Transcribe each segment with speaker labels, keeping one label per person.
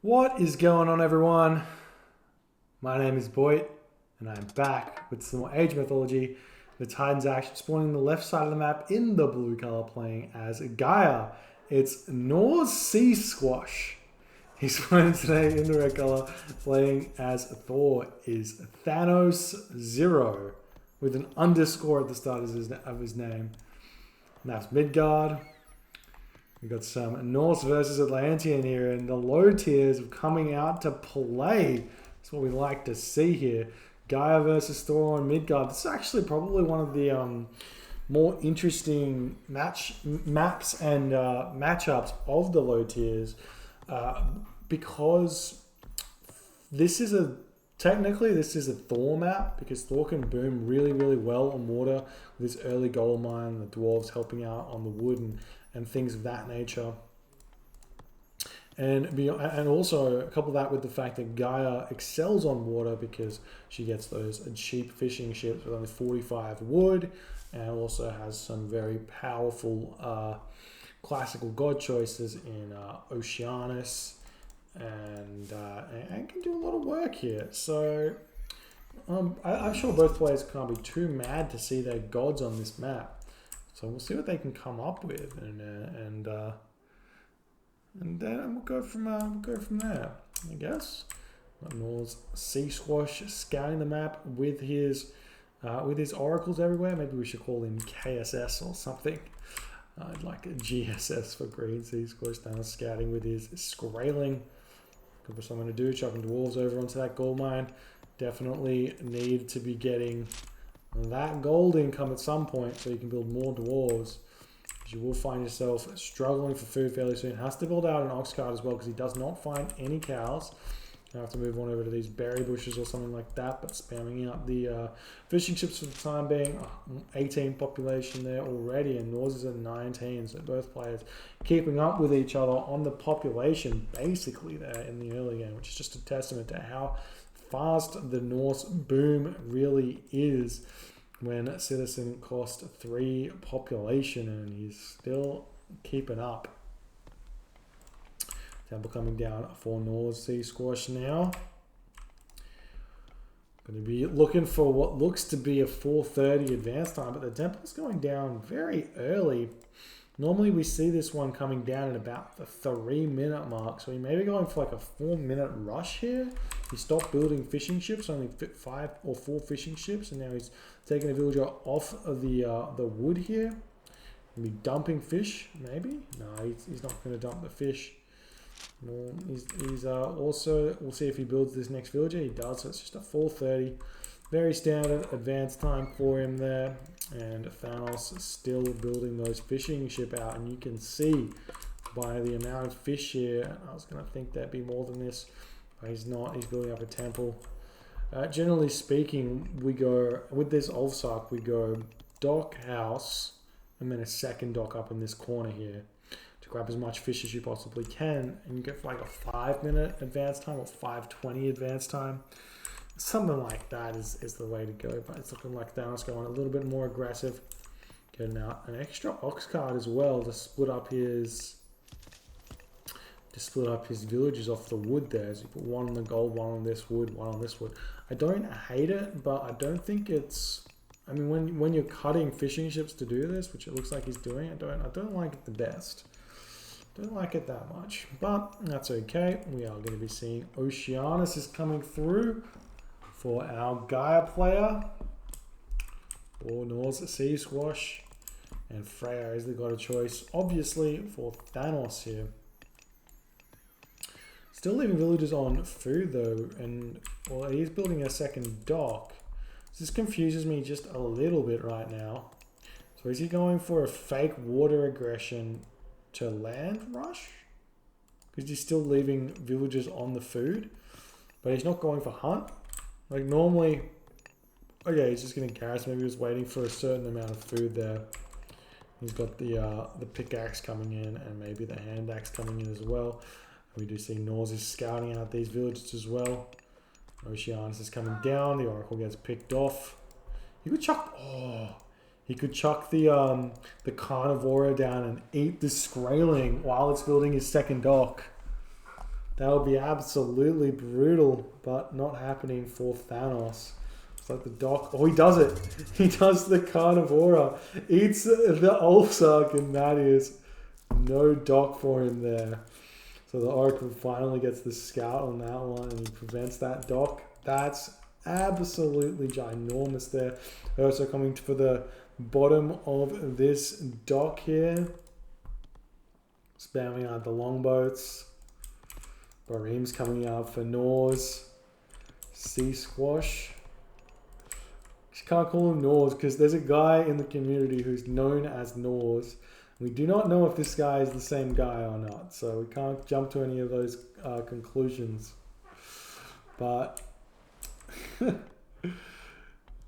Speaker 1: What is going on, everyone? My name is Boyd, and I'm back with some more Age Mythology. The Titans action spawning the left side of the map in the blue color, playing as Gaia. It's KnorrsSeaSquash. He's playing today in the red color, playing as Thor is Thanos Zero, with an underscore at the start of his name. And that's Midgard. We've got some Norse versus Atlantean here, and the low tiers of coming out to play. That's what we like to see here. Gaia versus Thor and Midgard. This is actually probably one of the more interesting maps and matchups of the low tiers, because this is technically this is a Thor map, because Thor can boom really, really well on water with his early gold mine, the dwarves helping out on the wood and things of that nature. And also couple that with the fact that Gaia excels on water because she gets those cheap fishing ships with only 45 wood, and also has some very powerful classical god choices in Oceanus, and can do a lot of work here. So I'm sure both players can't be too mad to see their gods on this map. So we'll see what they can come up with, and then we'll go from there, I guess. KnorrsSeaSquash scouting the map with his oracles everywhere. Maybe we should call him KSS or something. I'd like a GSS for green. SeaSquash down scouting with his Skraling. Good for something to do. Chucking dwarves over onto that gold mine. Definitely need to be getting that gold income at some point so you can build more dwarves. You will find yourself struggling for food fairly soon. Has to build out an ox cart as well, because he does not find any cows. You have to move on over to these berry bushes or something like that, but spamming out the fishing ships for the time being. 18 population there already, and Norse is at 19, so both players keeping up with each other on the population basically there in the early game, which is just a testament to how fast the Norse boom really is, when Citizen cost 3 population and he's still keeping up. Temple coming down for KnorrsSeaSquash now. Going to be looking for what looks to be a 4:30 advance time, but the Temple's going down very early. Normally we see this one coming down at about the 3-minute mark, so he may be going for like a 4-minute rush here. He stopped building fishing ships, only 5 or 4 fishing ships, and now he's taking a villager off of the wood here. He'll be dumping fish, maybe? No, he's not going to dump the fish. No, he's also, we'll see if he builds this next villager. He does, so it's just a 4:30. Very standard advance time for him there. And Thanos is still building those fishing ship out, and you can see by the amount of fish here, I was going to think there'd be more than this, but he's not. He's building up a temple. Generally speaking, we go with this Ulfsark, we go dock house and then a second dock up in this corner here to grab as much fish as you possibly can, and you get like a 5-minute advance time or 5:20 advance time. Something like that is the way to go, but it's looking like Thanos going a little bit more aggressive, getting out an extra ox cart as well to split up his villages off the wood there. So you put one on the gold, one on this wood, one on this wood. I don't hate it, but I don't think it's. I mean, when you're cutting fishing ships to do this, which it looks like he's doing, I don't like it the best. Don't like it that much, but that's okay. We are going to be seeing Oceanus is coming through for our Gaia player, or KnorrsSeaSquash, and Freya is the god of choice, obviously, for Thanos here. Still leaving villagers on food though, and well, he's building a second dock. This confuses me just a little bit right now. So is he going for a fake water aggression to land rush? Because he's still leaving villagers on the food, but he's not going for hunt. Like normally, okay, he's just going to garrison. Maybe he was waiting for a certain amount of food there. He's got the pickaxe coming in, and maybe the hand axe coming in as well. We do see Norse is scouting out these villages as well. Oceanus is coming down. The oracle gets picked off. He could chuck. Oh, he could chuck the Carnivora down and eat the Skraling while it's building his second dock. That would be absolutely brutal, but not happening for Thanos. It's like the dock. Oh, he does it. He does the Carnivora. Eats the Ulfsark, and that is no dock for him there. So the Oracle finally gets the scout on that one, and he prevents that dock. That's absolutely ginormous there. Also coming for the bottom of this dock here. Spamming out the longboats. Bareem's coming out for KnorrsSeaSquash. You can't call him Norse because there's a guy in the community who's known as Norse. We do not know if this guy is the same guy or not, so we can't jump to any of those conclusions. But here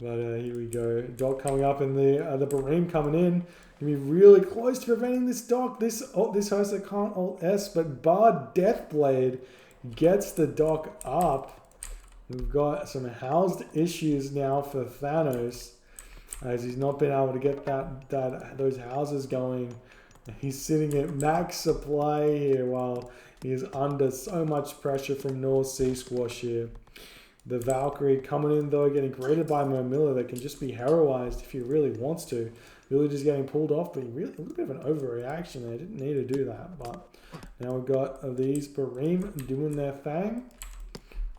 Speaker 1: we go. Dock coming up, and the Bareem coming in. Gonna be really close to preventing this dock. This host that can't Alt S, but Bard Deathblade gets the dock up. We've got some housed issues now for Thanos, as he's not been able to get those houses going. He's sitting at max supply here while he is under so much pressure from KnorrsSeaSquash here. The Valkyrie coming in though, getting greeted by Mermilla that can just be heroized if he really wants to. Really just getting pulled off, but really a little bit of an overreaction there. Didn't need to do that, but now we've got these Bareem doing their thing.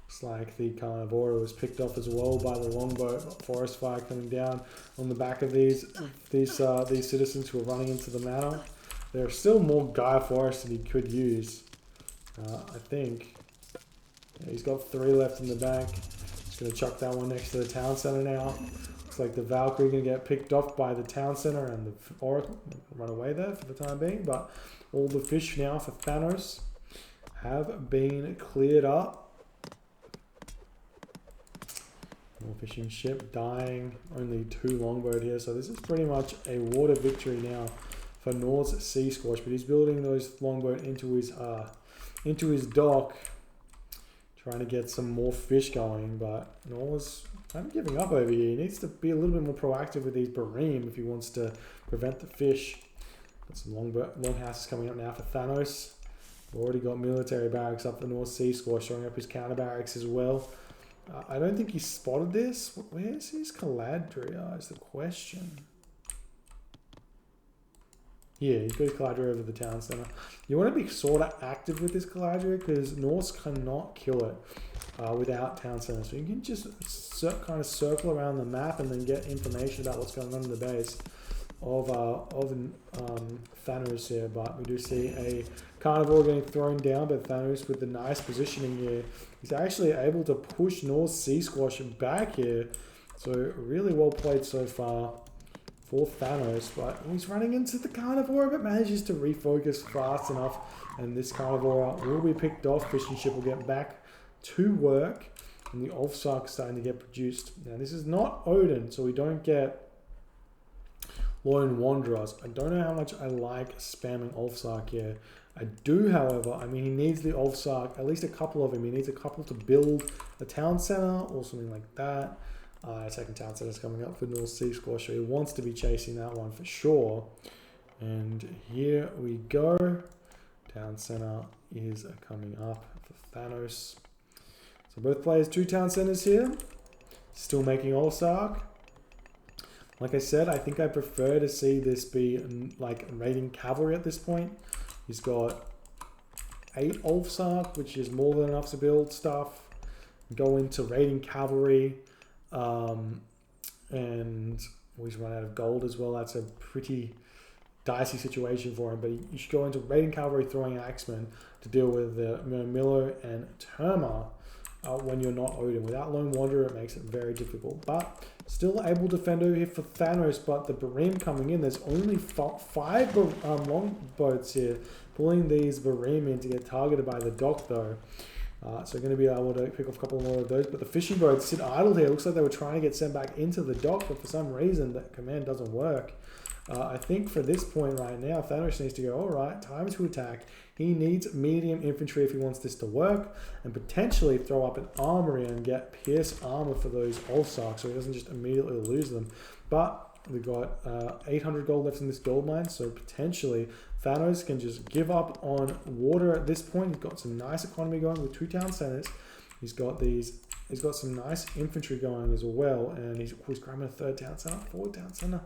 Speaker 1: Looks like the Carnivora was picked off as well by the longboat. Forest fire coming down on the back of these citizens who are running into the manor. There are still more Gaia Forest that he could use. I think. Yeah, he's got 3 left in the bank. Just going to chuck that one next to the town center now. Looks like the Valkyrie going to get picked off by the town center, and the Oracle run away there for the time being. But all the fish now for Thanos have been cleared up. More fishing ship dying. Only 2 longboat here, so this is pretty much a water victory now for KnorrsSeaSquash. But he's building those longboat into his dock, trying to get some more fish going. But Norse kind of giving up over here. He needs to be a little bit more proactive with these Bareem if he wants to prevent the fish. Got some longhouses coming up now for Thanos. Already got military barracks up for KnorrsSeaSquash, showing up his counter barracks as well. I don't think he spotted this. Where's his Caladria is the question. Yeah, he's got his Caladria over the town center. You want to be sort of active with this Caladria because Norse cannot kill it without town center. So you can just kind of circle around the map and then get information about what's going on in the base of Thanos here. But we do see a Carnivore getting thrown down, but Thanos with the nice positioning here. He's actually able to push KnorrsSeaSquash back here. So really well played so far for Thanos. But he's running into the Carnivore, but manages to refocus fast enough. And this Carnivore will be picked off. Fishing ship will get back to work. And the Ulfsark starting to get produced. Now this is not Odin, so we don't get Lone Wanderers. I don't know how much I like spamming Ulfsark here. I do, however, I mean, he needs the Ulfsark, at least a couple of them. He needs a couple to build a town center or something like that. Second town center is coming up for KnorrsSeaSquash, so he wants to be chasing that one for sure. And here we go. Town center is coming up for Thanos. So both players, 2 town centers here. Still making Ulfsark. Like I said, I think I prefer to see this be like raiding cavalry at this point. He's got 8 Ulfsark, which is more than enough to build stuff. Go into raiding cavalry. And he's run out of gold as well. That's a pretty dicey situation for him. But you should go into raiding cavalry, throwing axemen to deal with the Mermilla and Terma when you're not Odin. Without Lone Wanderer, it makes it very difficult. But still able to fend over here for Thanos, but the Bareem coming in. There's only 5 longboats here, pulling these Bareem in to get targeted by the dock though. So going to be able to pick off a couple more of those. But the fishing boats sit idle here. Looks like they were trying to get sent back into the dock, but for some reason that command doesn't work. I think for this point right now, Thanos needs to go, all right, time to attack. He needs medium infantry if he wants this to work, and potentially throw up an armory and get pierce armor for those Ulfsark so he doesn't just immediately lose them. But 800 gold left in this gold mine, so potentially Thanos can just give up on water at this point. He's got some nice economy going with 2 town centers. He's got some nice infantry going as well, and he's grabbing a 3rd town center, 4th town center.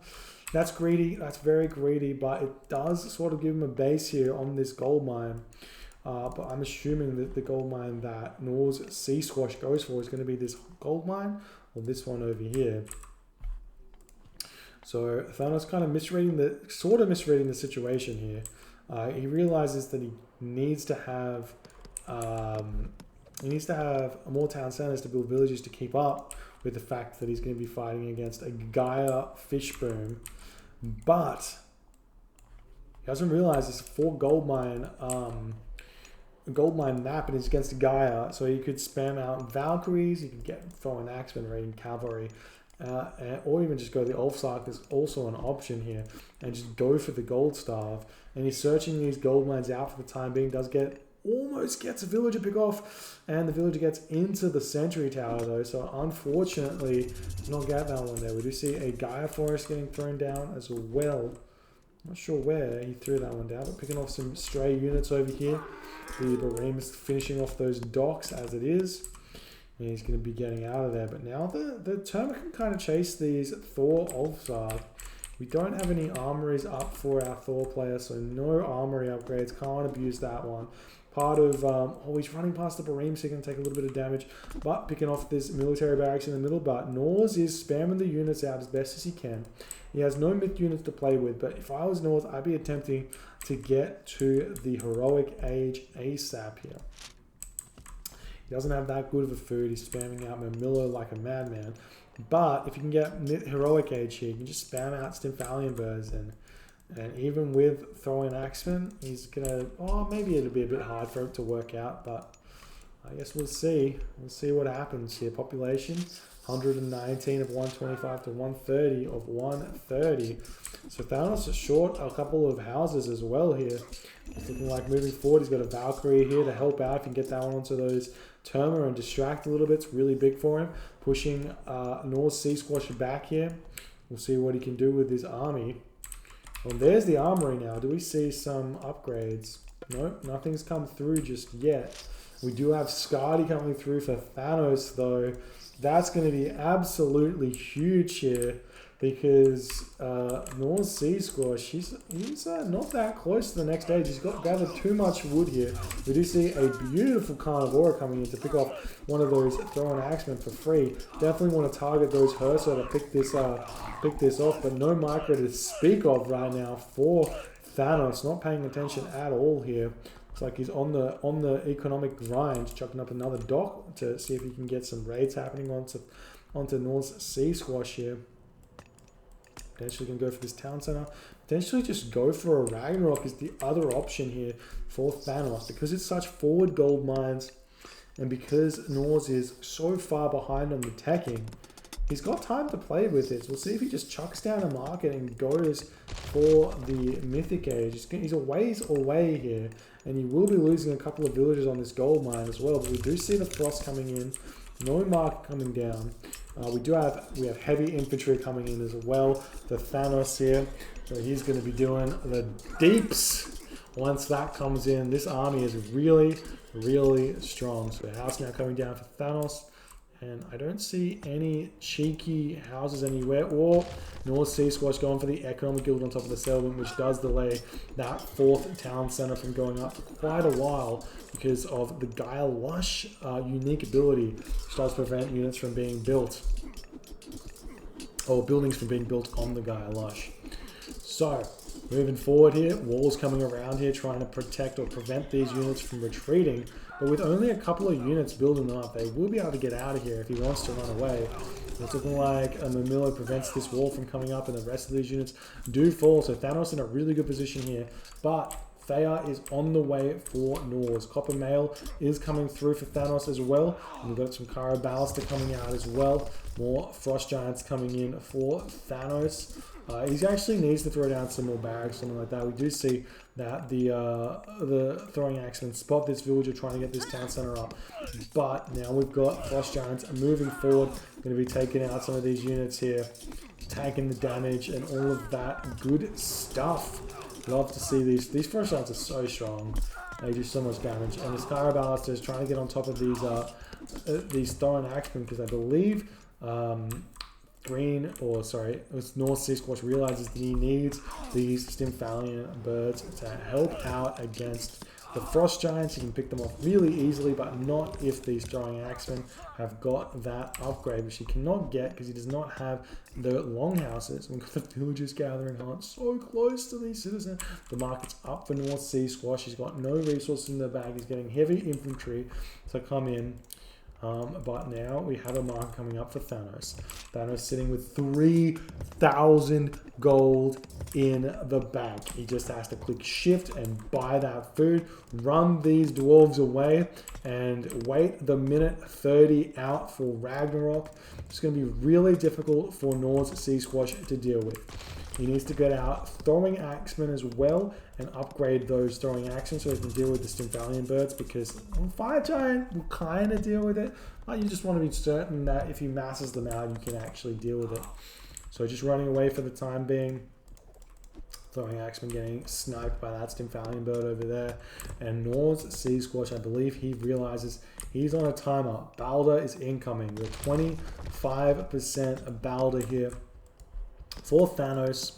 Speaker 1: That's greedy. That's very greedy, but it does sort of give him a base here on this gold mine. But I'm assuming that the gold mine that KnorrsSeaSquash goes for is going to be this gold mine or this one over here. So Thanos kind of misreading the situation here. He realizes that he needs to have more town centers to build villages to keep up with the fact that he's going to be fighting against a Gaia fish boom. But he doesn't realize it's a 4 gold mine map, and it's against Gaia, so he could spam out Valkyries, he could throw an axemen raiding cavalry, or even just go the Ulfsark. There's also an option here, and just go for the gold staff. And he's searching these gold mines out for the time being. Almost gets a villager pick off, and the villager gets into the sentry tower though, so unfortunately does not get that one there. We do see a Gaia forest getting thrown down as well. Not sure where he threw that one down, but picking off some stray units over here. The Barim is finishing off those docks as it is, and he's going to be getting out of there. But now the Termit can kind of chase these Thor Ulfsark. We don't have any armories up for our Thor player, so no armory upgrades. Can't abuse that one. Part of, he's running past the Barim, so he can take a little bit of damage, but picking off this military barracks in the middle. But Norse is spamming the units out as best as he can. He has no myth units to play with, but if I was Norse, I'd be attempting to get to the heroic age ASAP here. He doesn't have that good of a food. He's spamming out Mamillo like a madman. But if you can get heroic age here, you can just spam out Stymphalian birds, and even with throwing Axeman, he's gonna, maybe it'll be a bit hard for him to work out, but I guess we'll see. We'll see what happens here. Population 119 of 125 to 130 of 130. So Thanos is short a couple of houses as well here. It's looking like moving forward, he's got a Valkyrie here to help out. If you can get that one onto those Terma and distract a little bit, it's really big for him. Pushing KnorrsSeaSquash back here. We'll see what he can do with his army. Well, there's the armory now. Do we see some upgrades? Nope, nothing's come through just yet. We do have Skadi coming through for Thanos, though. That's going to be absolutely huge here, because KnorrsSeaSquash, he's not that close to the next stage. He's got gathered too much wood here. We do see a beautiful Carnivora coming in to pick off one of those throwing axemen for free. Definitely want to target those Hersa to pick this off, but no micro to speak of right now for Thanos. Not paying attention at all here. Looks like he's on the economic grind, chucking up another dock to see if he can get some raids happening onto KnorrsSeaSquash here. Potentially can go for this town center. Potentially just go for a Ragnarok is the other option here for Thanos, because it's such forward gold mines, and because Norse is so far behind on the teching, he's got time to play with this. We'll see if he just chucks down a market and goes for the Mythic Age. He's a ways away here, and he will be losing a couple of villages on this gold mine as well. But we do see the Frost coming in, no market coming down. We have heavy infantry coming in as well for Thanos here. So he's going to be doing the deeps once that comes in. This army is really, really strong. So the house now coming down for Thanos. And I don't see any cheeky houses anywhere, or KnorrsSeaSquash going for the Economic Guild on top of the settlement, which does delay that 4th town center from going up for quite a while because of the Gaia Lush unique ability, which does prevent units from being built, or buildings from being built on the Gaia Lush. So, moving forward here, walls coming around here trying to protect or prevent these units from retreating. But with only a couple of units building up, they will be able to get out of here if he wants to run away. It's looking like a Mamillo prevents this wall from coming up, and the rest of these units do fall. So Thanos in a really good position here. But Thea is on the way for Norse. Copper Mail is coming through for Thanos as well. And we've got some Kara Ballista coming out as well. More Frost Giants coming in for Thanos. He actually needs to throw down some more barracks, something like that. We do see that the throwing axemen spot this villager trying to get this town center up. But now we've got Frost Giants moving forward, going to be taking out some of these units here, taking the damage and all of that good stuff. Love to see these Frost Giants are so strong. They do so much damage. And the Sky Ballaster is trying to get on top of these Thor and Axemen, because I believe Norse SeaSquash realizes that he needs these Stymphalian birds to help out against the Frost Giants. He can pick them off really easily, but not if these Throwing Axemen have got that upgrade, which he cannot get because he does not have the longhouses. We've got the Villagers Gathering Hunt so close to these citizens. The market's up for North SeaSquash. He's got no resources in the bag. He's getting heavy infantry to come in. But now we have a market coming up for Thanos. Thanos sitting with 3,000 gold in the bank. He just has to click shift and buy that food, run these dwarves away, and wait the minute 30 out for Ragnarok. It's going to be really difficult for Norse SeaSquash to deal with. He needs to get out Throwing Axemen as well and upgrade those Throwing Axemen so he can deal with the Stymphalian birds, because Fire Giant will kind of deal with it, but you just want to be certain that if he masses them out, you can actually deal with it. So just running away for the time being. Throwing Axemen getting sniped by that Stymphalian bird over there. And Norse SeaSquash, I believe he realizes he's on a timer. Balder is incoming. We're 25% Balder here for Thanos.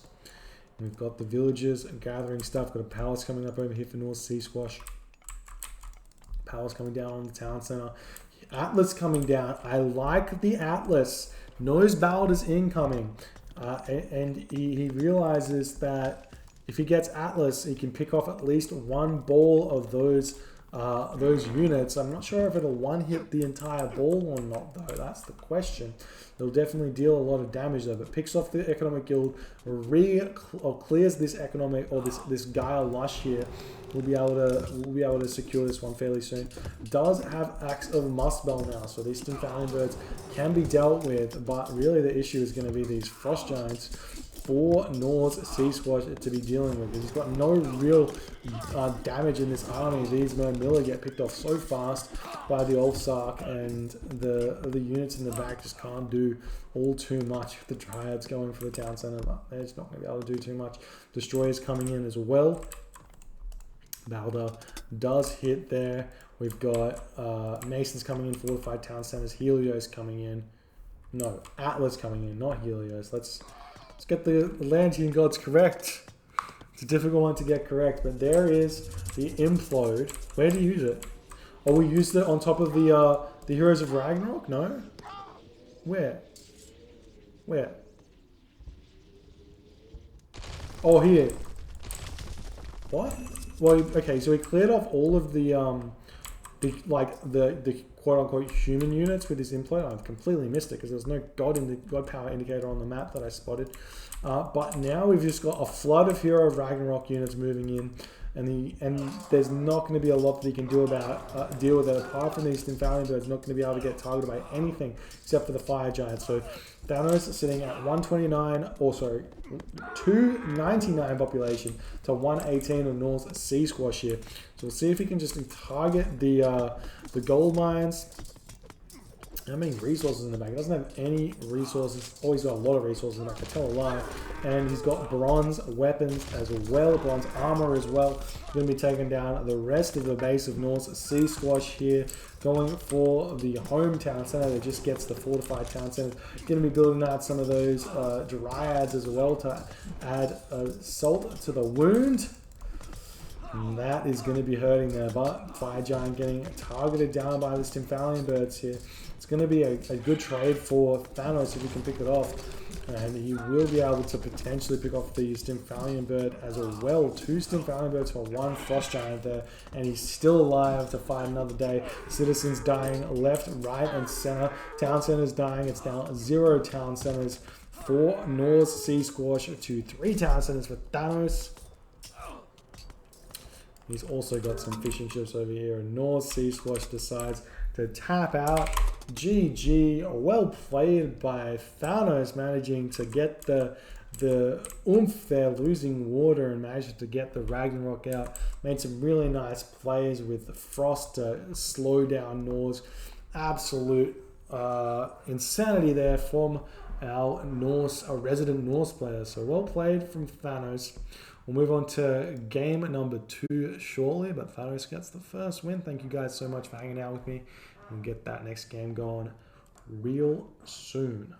Speaker 1: We've got the villagers gathering stuff. Got a palace coming up over here for North SeaSquash. Palace coming down on the town center. Atlas coming down. I like the Atlas. Knows Balder's incoming. And he realizes that if he gets Atlas, he can pick off at least one ball of those units. I'm not sure if it'll one-hit the entire ball or not, though. That's the question. It'll definitely deal a lot of damage, though. But picks off the Economic Guild, clears this economic, or this Gaia Lush here. We'll be able to secure this one fairly soon. Does have Axe of Muspel now, so these Stymphalian birds can be dealt with. But really, the issue is going to be these Frost Giants for Norse SeaSquash to be dealing with. He's got no real damage in this army. These Miller get picked off so fast by the Ulfsark, and the units in the back just can't do all too much. The Dryads going for the town center, but they're just not going to be able to do too much. Destroyers coming in as well. Balder does hit there. We've got Masons coming in, fortified town centers. Helios coming in. No, Atlas coming in, not Helios. Let's get the Atlantean gods correct. It's a difficult one to get correct, but there is the Implode. Where do you use it? Oh, we used it on top of the Heroes of Ragnarok? No? Where? Where? Oh, here. What? Well, okay, so we cleared off all of the quote-unquote human units with this Implode. I've completely missed it because there was no god power indicator on the map that I spotted. But now we've just got a flood of Hero of Ragnarok units moving in, and there's not going to be a lot that he can do about deal with it. Apart from these Stymphalian birds, not going to be able to get targeted by anything except for the Fire Giant. So Thanos is sitting at 299 population to 118 of North SeaSquash here. So we'll see if he can just target the gold mines. How many resources in the back? He doesn't have any resources. Oh, he's got a lot of resources in the back. I tell a lie. And he's got bronze weapons as well, bronze armor as well. Going to be taking down the rest of the base of North SeaSquash here, going for the hometown center that just gets the fortified town center. Going to be building out some of those Dryads as well to add salt to the wound. And that is going to be hurting there, but Fire Giant getting targeted down by the Stymphalian birds here. It's going to be a good trade for Thanos if he can pick it off. And he will be able to potentially pick off the Stymphalian bird as well. 2 Stymphalian birds for 1 Frost Giant there. And he's still alive to fight another day. Citizens dying left, right, and center. Town centers dying. It's now 0 town centers for Norse SeaSquash to 3 town centers for Thanos. He's also got some fishing ships over here, and Norse SeaSquash decides to tap out. GG, well played by Thanos, managing to get the the oomph there, losing water and managing to get the Ragnarok out. Made some really nice plays with the Frost to slow down Norse. Absolute insanity there from our resident Norse player. So well played from Thanos. We'll move on to game number 2 shortly, but Thanos gets the first win. Thank you guys so much for hanging out with me. We'll get that next game going real soon.